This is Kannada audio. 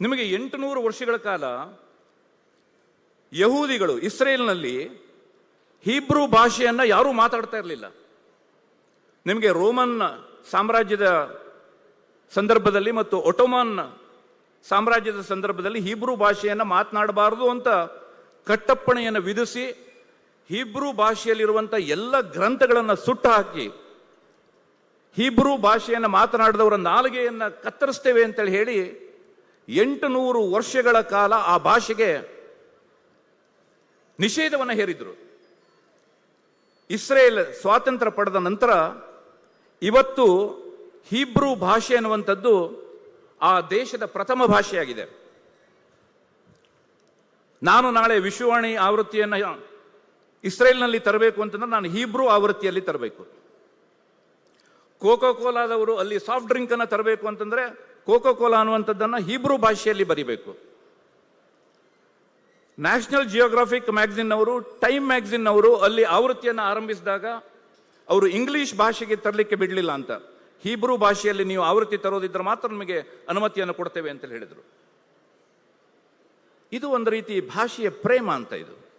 ನಿಮಗೆ 800 ವರ್ಷಗಳ ಕಾಲ ಯಹೂದಿಗಳು ಇಸ್ರೇಲ್ನಲ್ಲಿ ಹೀಬ್ರೂ ಭಾಷೆಯನ್ನು ಯಾರೂ ಮಾತಾಡ್ತಾ ಇರಲಿಲ್ಲ. ನಿಮಗೆ ರೋಮನ್ ಸಾಮ್ರಾಜ್ಯದ ಸಂದರ್ಭದಲ್ಲಿ ಮತ್ತು ಒಟೋಮನ್ ಸಾಮ್ರಾಜ್ಯದ ಸಂದರ್ಭದಲ್ಲಿ ಹೀಬ್ರೂ ಭಾಷೆಯನ್ನು ಮಾತನಾಡಬಾರದು ಅಂತ ಕಟ್ಟಪ್ಪಣೆಯನ್ನು ವಿಧಿಸಿ ಹೀಬ್ರೂ ಭಾಷೆಯಲ್ಲಿರುವಂಥ ಎಲ್ಲ ಗ್ರಂಥಗಳನ್ನು ಸುಟ್ಟು ಹಾಕಿ ಹೀಬ್ರೂ ಭಾಷೆಯನ್ನು ಮಾತನಾಡಿದವರ ನಾಲಿಗೆಯನ್ನು ಕತ್ತರಿಸ್ತೇವೆ ಅಂತೇಳಿ ಹೇಳಿ 800 ವರ್ಷಗಳ ಕಾಲ ಆ ಭಾಷೆಗೆ ನಿಷೇಧವನ್ನು ಹೇರಿದ್ರು. ಇಸ್ರೇಲ್ ಸ್ವಾತಂತ್ರ್ಯ ಪಡೆದ ನಂತರ ಇವತ್ತು ಹೀಬ್ರೂ ಭಾಷೆ ಅನ್ನುವಂಥದ್ದು ಆ ದೇಶದ ಪ್ರಥಮ ಭಾಷೆಯಾಗಿದೆ. ನಾನು ನಾಳೆ ವಿಶ್ವವಾಣಿ ಆವೃತ್ತಿಯನ್ನು ಇಸ್ರೇಲ್ನಲ್ಲಿ ತರಬೇಕು ಅಂತಂದ್ರೆ ನಾನು ಹೀಬ್ರೂ ಆವೃತ್ತಿಯಲ್ಲಿ ತರಬೇಕು. ಕೋಕೋ ಕೋಲಾದವರು ಅಲ್ಲಿ ಸಾಫ್ಟ್ ಡ್ರಿಂಕ್ ಅನ್ನು ತರಬೇಕು ಅಂತಂದ್ರೆ ಕೋಕೋ ಕೋಲಾ ಅನ್ನುವಂಥದ್ದನ್ನು ಹೀಬ್ರೂ ಭಾಷೆಯಲ್ಲಿ ಬರೀಬೇಕು. ನ್ಯಾಷನಲ್ ಜಿಯೋಗ್ರಾಫಿಕ್ ಮ್ಯಾಗಝಿನ್ ಅವರು, ಟೈಮ್ ಮ್ಯಾಗಝಿನ್ ಅವರು ಅಲ್ಲಿ ಆವೃತ್ತಿಯನ್ನು ಆರಂಭಿಸಿದಾಗ ಅವರು ಇಂಗ್ಲಿಷ್ ಭಾಷೆಗೆ ತರಲಿಕ್ಕೆ ಬಿಡಲಿಲ್ಲ ಅಂತ, ಹೀಬ್ರೂ ಭಾಷೆಯಲ್ಲಿ ನೀವು ಆವೃತ್ತಿ ತರೋದಿದ್ರೆ ಮಾತ್ರ ನಿಮಗೆ ಅನುಮತಿಯನ್ನು ಕೊಡ್ತೇವೆ ಅಂತ ಹೇಳಿದರು. ಇದು ಒಂದು ರೀತಿ ಭಾಷೆಯ ಪ್ರೇಮ ಅಂತ ಇದು.